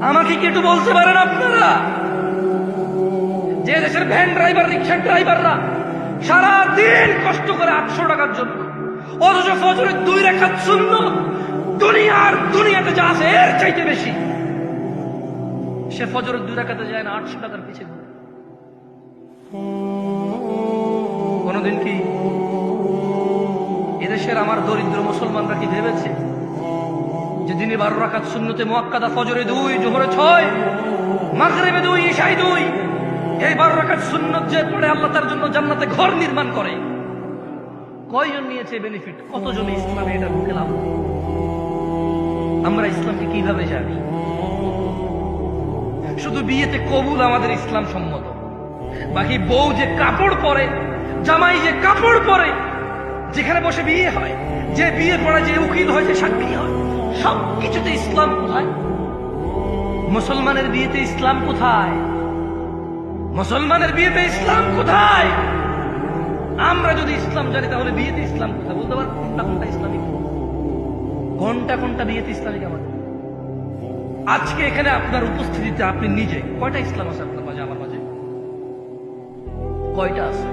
আমাকে কি একটু বলতে পারেন আপনারা, যে দেশের ভ্যান ড্রাইভার, রিক্সা ড্রাইভাররা সারা দিন কষ্ট করে 800 টাকার জন্য, অথচ ফজরের 2 রাকাত সুন্নাত দুনিয়াতে যা আছে এর চাইতে বেশি, সে ফজরের 2 রাকাতে যায় না 800 টাকার পিছে ঘুরে। কোনদিন কি এদেশের আমার দরিদ্র মুসলমানরা কি ভেবেছে যে দিনে 12 রাকাত সুন্নতে মুআক্কাদা, ফজরে 2, জোহরে 6, মাগরিবে 2, ইশায় 2, এই 12 রাকাত সুন্নত যে পড়ে আল্লাহ তার জন্য জান্নাতে ঘর নির্মাণ করে, কয়জন নিয়েছে বেনিফিট? কতজন ইসলামে এটা ঢুকে লাভ? আমরা ইসলামকে কিভাবে জানি? শুধু বিয়েতে কবুল আমাদের ইসলাম সম্মত, বাকি বউ যে কাপড় পরে, জামাই যে কাপড় পরে, যেখানে বসে বিয়ে হয়, যে বিয়ে পড়া, যে উকিল হয়, যে সাক্ষী হয়, সবকিছুতে ইসলাম কোথায়? মুসলমানের বিয়েতে ইসলাম কোথায়? মুসলমানের বিয়েতে ইসলাম কোথায়? আমরা যদি ইসলাম জানি তাহলে বিয়েতে ইসলাম কোথায় বলতে পারবো? কোনটা কোনটা ইসলামিক, কোনটা কোনটা বিয়েতে ইসলামিক? আমাদের আজকে এখানে আপনার উপস্থিতিতে আপনি নিজে কয়টা ইসলাম আছে আপনার মাঝে, আমার মাঝে কয়টা আছে?